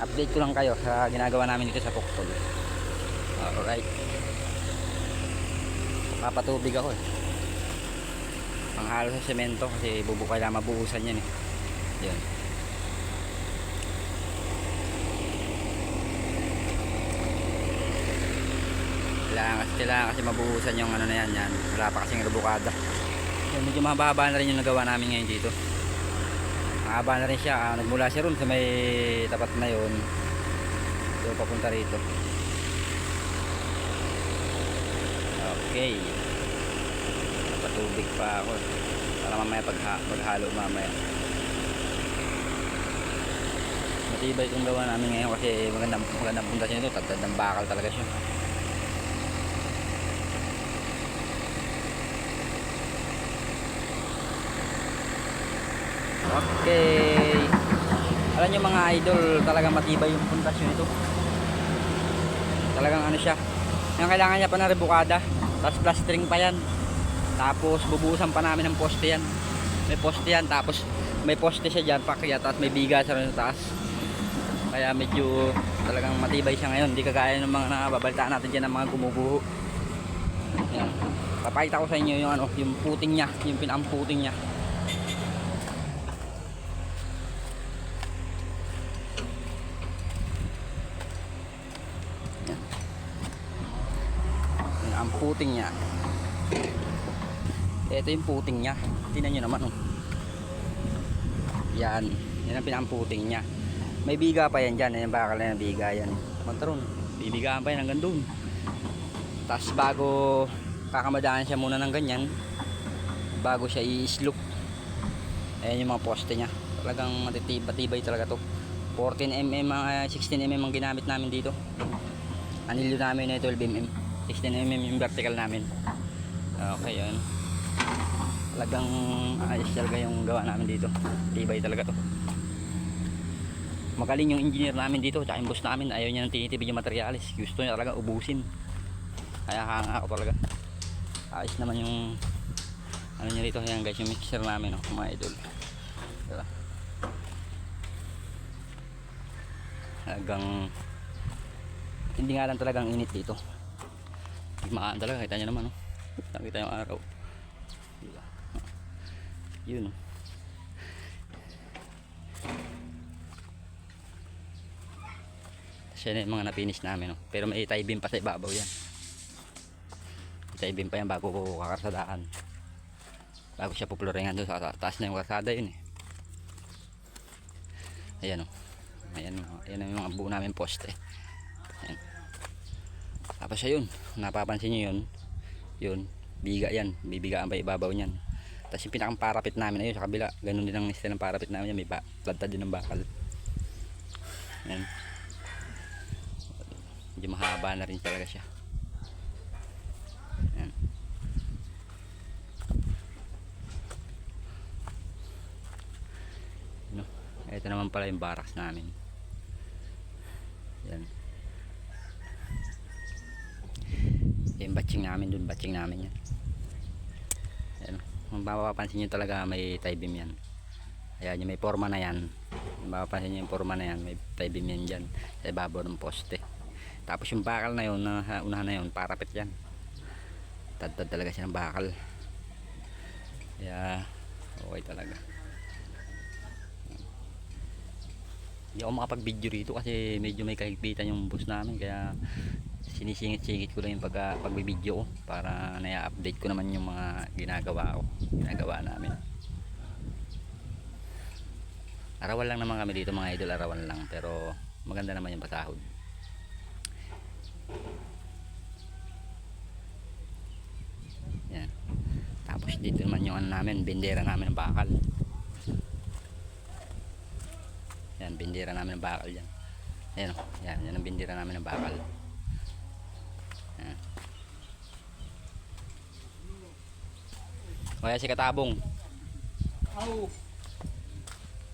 update ko lang kayo sa ginagawa namin dito sa Pukpol. Alright, papatubig ako eh, panghalo sa semento kasi kailangan mabuhusan yan eh. Yun, kailangan kasi mabuhusan yung ano na yan, wala pa kasing rubukada. Yan, medyo mahaba na rin yung nagawa namin ngayon dito. Mahaba na rin siya, nagmula siya ron sa may tapat na yun, so papunta rito. Okay, napatubig pa ako para mamaya maghalo mamaya. Matibay itong gawa namin ngayon kasi magandang pundasyon ito, tagtad ng bakal talaga siya. Okay, alam nyo mga idol, talagang matibay yung pundasyon ito. Talagang ano siya, yung kailangan niya pa ng rebukada, tapos plastering pa yan, tapos bubuhusan pa namin ng poste yan. May poste yan, tapos may poste siya dyan pakyat, tapos may biga sa taas. Kaya medyo talagang matibay siya ngayon, hindi kagaya ng mga nababalitaan natin dyan ng mga gumubuho. Yan, papakita ko sa inyo yung ano, yung puting nya, yung pinamputing nya. Ang puting nya, ito yung puting nya, tingnan nyo naman oh. Yan ang pinamputing nya. May biga pa yan dyan, yung bakal na yung biga yan. Mantaron, bibigaan pa yan hanggang dun. Tapos bago kakamadaan siya muna ng ganyan, bago siya i-slope, ayan yung mga poste nya. Talagang matitibay talaga to. 14mm, 16mm ang ginamit namin dito. Anilyo namin na 12mm, 16mm yung vertical namin. Okay, yun. Talagang ayos talaga yung gawa namin dito. Tibay talaga to. Magaling yung engineer namin dito, tsaka yung boss namin, ayaw niya ng tinitibig yung materialis. Gusto niya talaga ubusin. Kaya hanga ako talaga. Ayos naman yung ano niya dito. Ayan guys, yung mixer namin, oh, mga idol. Diba? Talagang hindi nga lang talagang init dito. Makaan talaga, kita nyo naman, oh. Nakita yung araw, diba? Yun, oh. Siya na yung mga napinish namin, oh. Pero may tie beam pa sa ibabaw yan. Tie beam pa yan bago kakarsadaan, bago siya puploringan doon sa taas na yung karsada yun eh. Ayan, oh. Ayan yung mga buo namin poste. Ayan. Tapos ayun, napapansin nyo yun, biga yan, bibigaan pa ibabaw nyan. Tapos yung pinakang parapit namin ayun sa kabila, ganun din ang style ng parapit namin yan, may plantad din ng bakal. Ayan, medyo mahaba na rin talaga siya. Ayan. No, ito naman pala yung barracks namin. Ayan, yung batching namin dun, batching namin yan. Ayan, kung mapapansin nyo talaga may tie beam yan. Ayan, yung may forma na yan, kung mapapansin nyo yung forma na yan, may tie beam yan dyan sa ibabaw ng poste. Tapos yung bakal na yun, na unahan na yun, parapet yan. Tad talaga siya ng bakal. Kaya okay talaga. Hindi ako makapag video rito kasi medyo may kahigpitan yung bus namin, kaya sinisingit-singit ko lang yung pagbibideo ko para na-update ko naman yung mga ginagawa namin. Arawan lang naman kami dito mga idol, arawan lang, pero maganda naman yung pasahod. Yan. Tapos dito naman yung ano namin, bendera namin ng bakal. Yan, bendera namin ng bakal yan. Ayan, yan ang bendera namin ng bakal. Kaya si Katabong,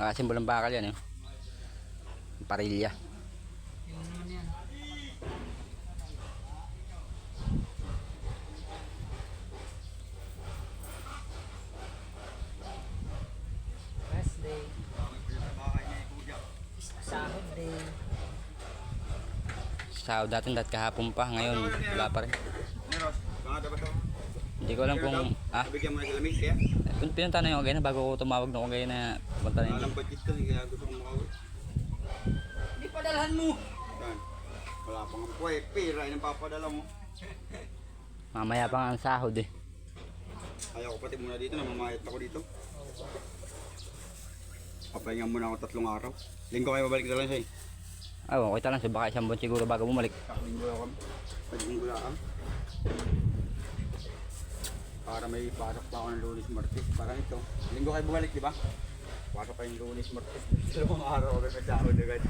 nakasimbol ng bakal yan, parilya. Sahod day. sahod natin dahil kahapon pa. Ngayon, wala pa rin. Meros, bangada ba ito? Hindi ko alam kung, Bigyan mo na sila lamig kaya? pinunta na yung Ogay na bago ko tumawag ng Ogay na punta na yun. Alam budget ko, kaya gusto kong makawin. Hindi padalhan mo! Yan. Wala pang puwet, pera, yung papadala mo. Mamaya pa nga ang sahod eh. Ayaw ko pati muna dito, namamayat ako dito. Papahinga muna ako 3 araw. Linggo kayo babalik na lang siya eh. Ay, okay lang. So baka isang buwan siguro bago bumalik. Linggo lang kami. Linggo lang. Para may pasok pa ako ng Lunes Martes. Parang ito. Linggo kayo bumalik, di ba? Pasok pa yung Lunes Martes. 2 araw agad sa sahod agad.